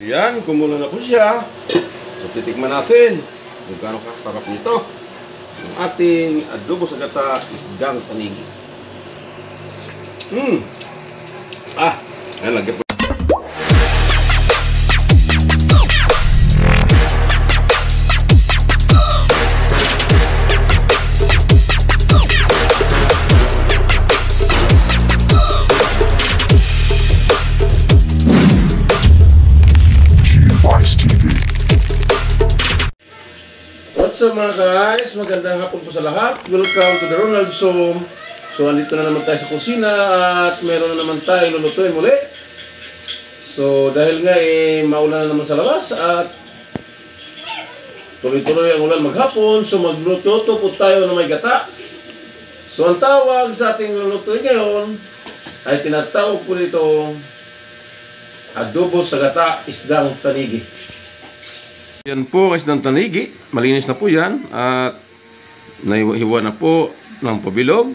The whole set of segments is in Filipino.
Yan, kumulo na po siya. So, titikman natin kung gaano kasarap nito. Yung ating adobo sa gata isdang tanigi. Yan, lagyan po. What's up mga guys? Magandang hapon po sa lahat. Welcome to the Ronald Zoom. So, andito na naman tayo sa kusina at meron na naman tayo lulutuin muli. So, dahil nga maulan na naman sa labas at tuloy-tuloy ang ulan maghapon. So, magluto po tayo ng may gata. So, ang tawag sa ating lulutuin ngayon ay tinatawag po nito adobo sa gata isdang tanigi. Yan po ang isdang tanigi. Malinis na po yan. At naihiwa na po ng pabilog.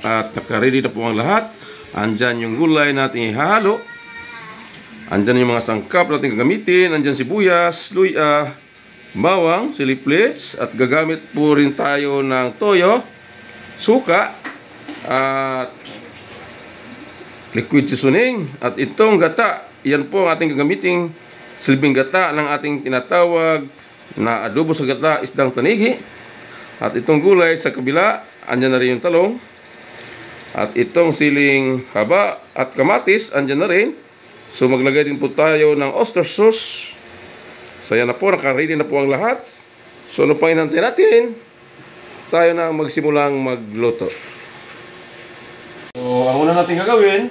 At nakaready na po ang lahat. Andyan yung gulay natin ihahalo. Andyan yung mga sangkap natin gagamitin. Andyan sibuyas, luya, bawang, chili flakes. At gagamit po rin tayo ng toyo, suka, at liquid seasoning. At itong gata, yan po ang ating gagamitin silbing gata ng ating tinatawag na adobo sa gata isdang tanigi. At itong gulay sa kabila, andyan na rin yung talong. At itong siling haba at kamatis, andyan na rin. So maglagay din po tayo ng oyster sauce. So yan na po, naka-ready na po ang lahat. So ano pang inantay natin? Tayo na magsimulang magluto. So ang una natin gagawin,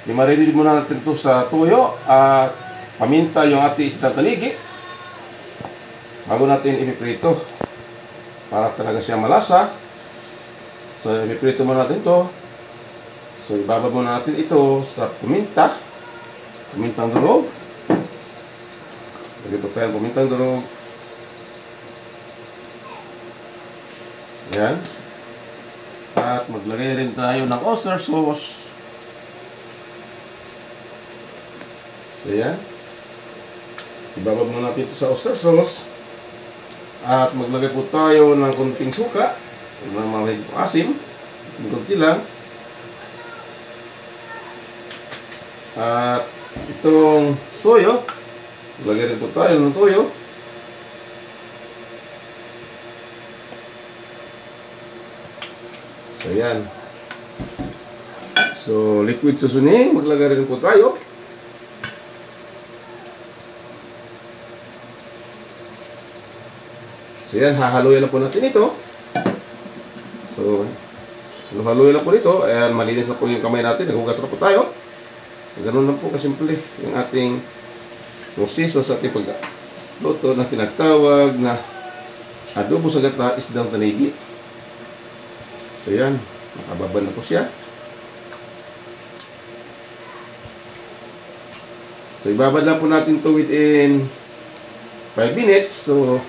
i-marinate muna natin ito sa toyo at paminta yung ating isdang tanigi bago natin ipiprito para talaga siya malasa. So ipiprito muna natin ito. So ibabad muna natin ito sa pamintang durog. Ito pa yung pamintang durog. Yan. At maglagay rin tayo ng oyster sauce. So yan. Ibabab muna natin ito sa oyster sauce. At maglagay po tayo ng konting suka. Mga asim. Konti lang. At itong toyo. Maglagay rin po tayo ng toyo. So yan. So liquid seasoning. Maglagay rin po tayo. So yan, hahaluin na po natin ito. So, haluin na po nito. Ayan, malinis na po yung kamay natin. Naghugas na po tayo. So, ganun lang po kasimple yung ating proseso sa ating pagluto na tinatawag na adobo sa gata isdang tanigi. So yan, nakababad na po siya. So, ibabad na po natin ito within 5 minutes. So,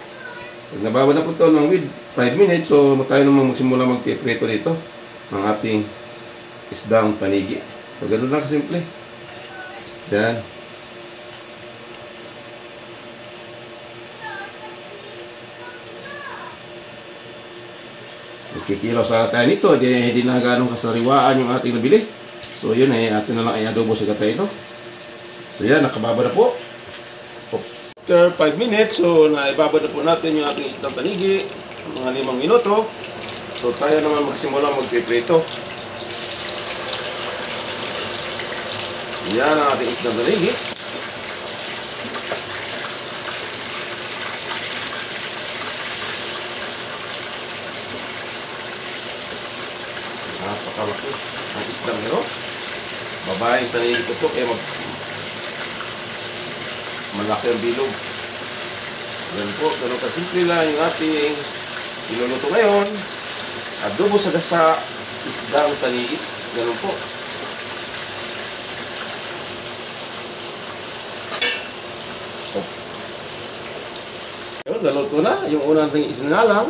pag nababad na po ito ng with 5 minutes, so tayo naman magsimula magpiprito dito ng ating isdang tanigi. So, ganun lang kasimple. Yan. Magkikilaw sana tayo nito. Hindi na ganong kasariwaan yung ating nabili. So, yun atin na lang ay adobo sa gata ito. So, yan. Nakababa na po. After 5 minutes, so naibabad na po natin yung ating isdang tanigi, mga 5 minuto. So tayo naman magsimula magpiprito. Yan ang ating isdang tanigi. Napakalaki ang isdang ito. Babaeng tanigi ko po kaya malaki ang bilog. Yan po, ganun kasimple lang yung ating iluluto ngayon. Adobo sa gata isdang tanigi. Ganun po. Yun, naluto na. Yung unang ating isinalang.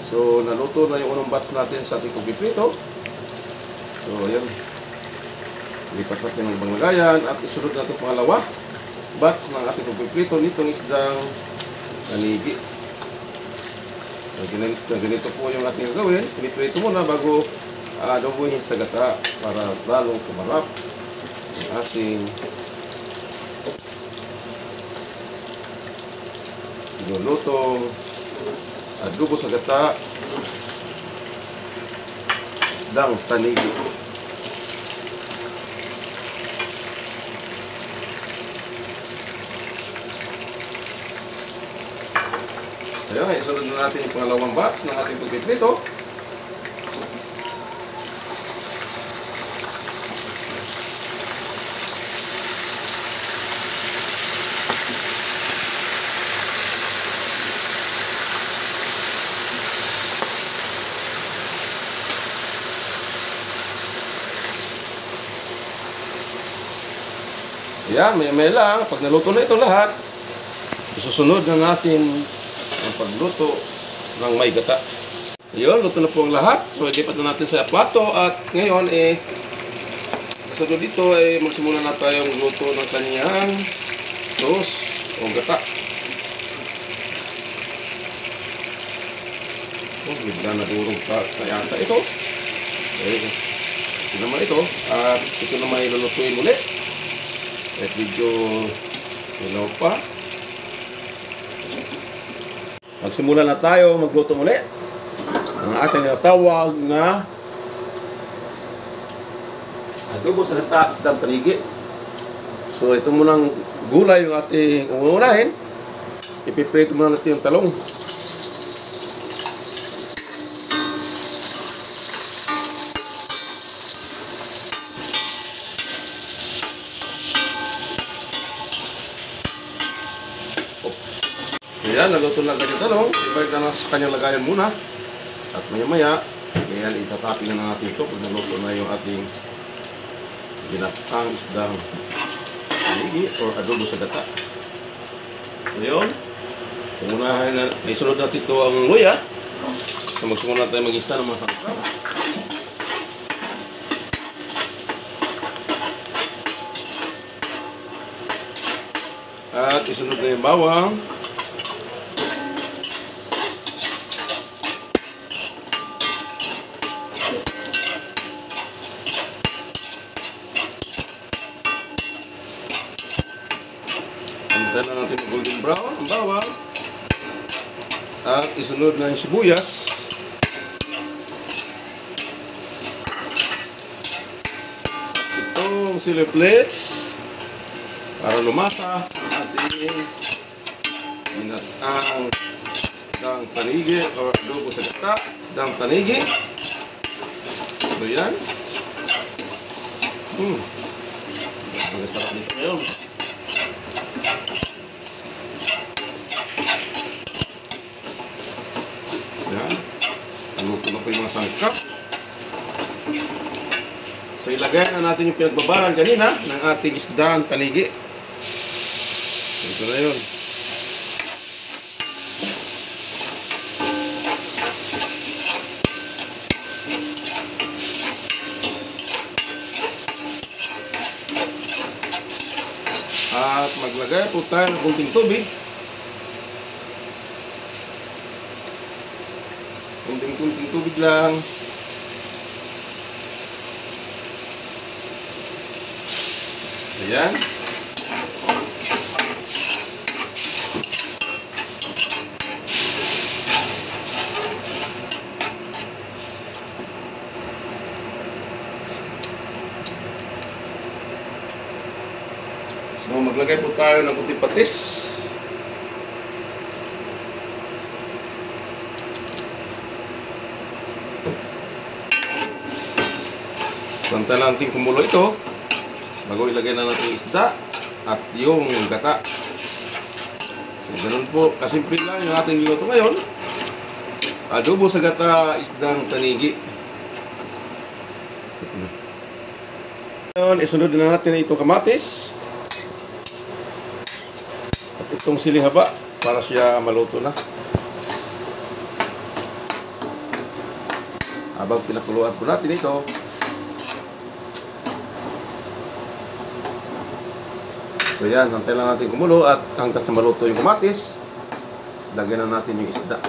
So, naluto na yung unang batch natin sa ating pagpiprito. So, yan. Lipat natin ng ibang lagayan at isunod natin pangalawa. batch ng ating pagpiprito nitong isdang tanigi. So, ganito po yung ating gagawin. Piniprito muna bago adobohin sa gata para lalong sumarap ang ating nilulutong adobo sa gata isdang tanigi. So yun, isunod na natin yung pangalawang batch ng ating pagpiprito. So yan, may lang, pag naluto na ito lahat, isusunod na natin ang pagluto ng may gata. So yun, luto na po ang lahat. So ilipat na natin sa plato at ngayon kasunod dito magsimula na tayong luto ng kanyang sauce o gata. Bigla na durong pa yata ito. Ito naman ito. At ito naman ilulutuin ulit. At medyo ilaw pa. Magsimula na tayo magluto ulit. Ang ating natawag na adobo sa gata isdang tanigi. So ito munang gulay yung ating uunahin. Ipiprito muna natin yung talong. Ayan, naluto na ganyan talong. Ibalik na sa kanyang lagayan muna. At maya-maya, ayan, itatapin na natin ito pag naluto na yung ating ginatang isdang tanigi or adobo sa gata. So yun, isunod natin ito ang luya. So magsimula tayo mag-isa ng mga sangkap. At isunod na yung bawang. Antayin na natin yung golden brown, ang bawang. At isunod na yung sibuyas. At itong chili flakes para lumasa ang ating ginatang isdang tanigi o adobo sa gata isdang tanigi. Ito yan. Ang sarap nito ngayon. Luto na po yung mga sangkap. So ilagay na natin yung pinagbabaran kanina ng ating isdang tanigi. So, ito na yun. At maglagay po tayo ng kunting tubig. Kunting tubig lang. Ayan. So maglagay po tayo ng kunting patis. Santa natin kumulo ito bago ilagay na natin yung isda at yung gata. So ganun po, kasimple lang yung ating niluto ngayon. Adobo sa gata isdang tanigi. Ngayon, isunod na natin itong kamatis at itong sili haba para siya maluto na. Habang pinakuluan po natin ito, so So yan, hantay lang natin kumulo at hanggang sa maluto yung kamatis, lagyan na natin yung isda.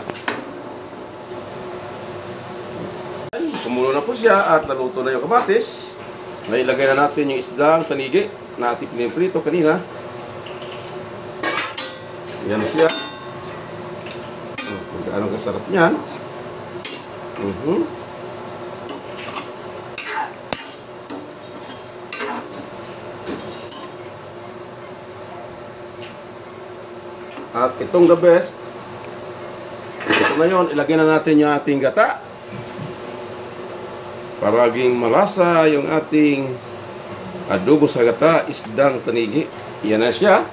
Kumulo na po siya at naluto na yung kamatis. Ngayon ilagay na natin yung isdang tanigi na ating piniprito kanina. Yan siya. Kung gaano kasarap niyan. At itong the best, ito na yun, ilagay na natin yung ating gata para maging malasa yung ating adobo sa gata, isdang tanigi. Yan na siya.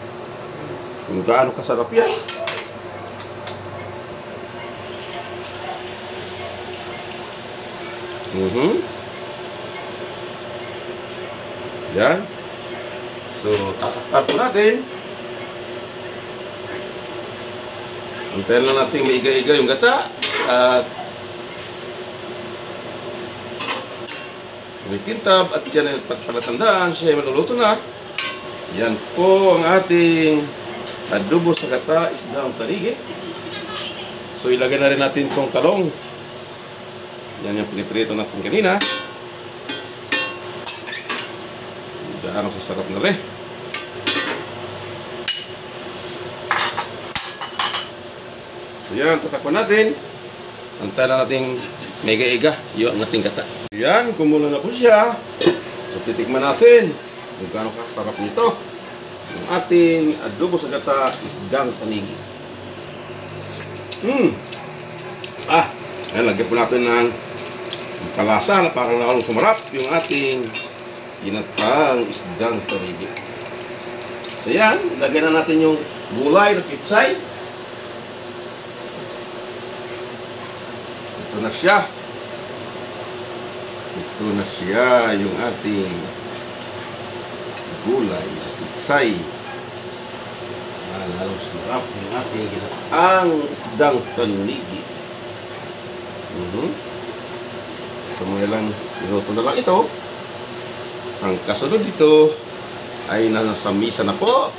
Kung gaano kasarap yan. Yan. So, tatakpan po natin. Antayin lang natin maiga-iga yung gata at may kintab at yan ay palatandaan siya ay maluluto na. Yan po ang ating adobo sa gata, isdang tanigi. So ilagay na rin natin itong talong. Yan yung piniprito natin kanina. Gaano kasarap na rin. So yan, tatakpan natin. Antayin na natin mega-iga yung ating gata. Yan, kumulo na po siya. So titikman natin kung gaano kasarap nito yung ating adobo sa gata, isdang tanigi. Yan, lagyan po natin ng kalasa na parang nakalong sumarap yung ating ginatang isdang tanigi. So yan, lagyan na natin yung gulay na pipsay. Ito na siya. Ito na siya yung ating gulay na pipsay. Lalong sarap yung ating ginatang isdang tanigi. So mga lang minuto na lang ito. Ang kasunod dito ay nasa misa na po.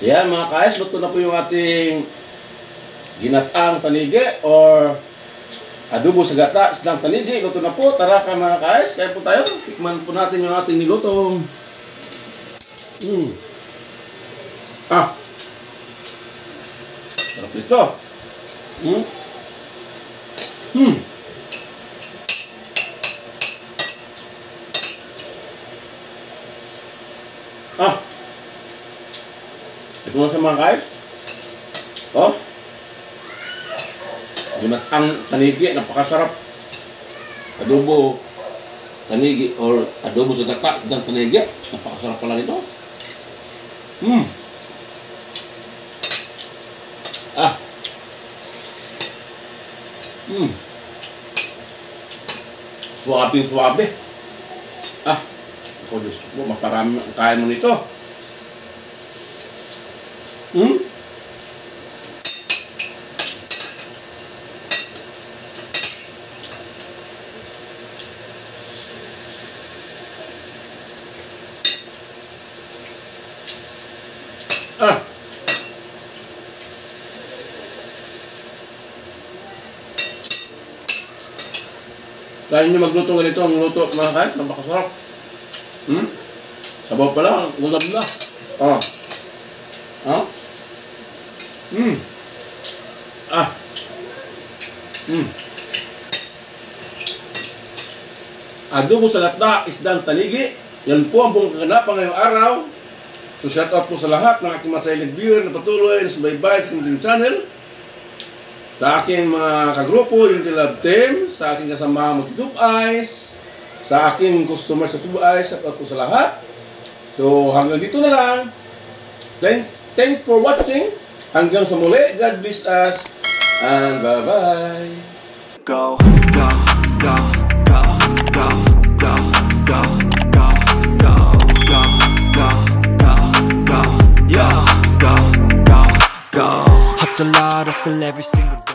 Yan mga guys, luto na po yung ating ginataang tanigi or adobo sa gata, isdang tanigi. Luto na po. Tara ka mga guys, kaya po tayo. Tikman po natin yung ating nilutong. Sarap nito. Ito na sa mga guys. Ginatang tanigi, napakasarap. Adobo tanigi or adobo sa gata, isdang tanigi. Napakasarap pala nito. Suwabe. Ako Diyos ko, maparami ang kaya mo nito. Kaya nyo magluto ganito ang luto mga guys, napakasarap. Sabaw pa lang, ulam na. Adobo sa gata, isdang tanigi. Yan po ang buong kaganapan ngayong araw. So shout out po sa lahat ng aking mga silent viewer na patuloy na subaybay sa aking channel. Sa aking mga kagrupo, yung Love Team, sa aking kasama mo YouTube Eyes, sa aking customer sa YouTube Eyes, shout out po sa lahat. So hanggang dito na lang. Thanks for watching. Hanggang sa muli. God bless us. And bye-bye. Go, go, go, go, go, go, go, go, go, go, go, go, go, yo, go, go, go. Hustle hard, hustle every single day.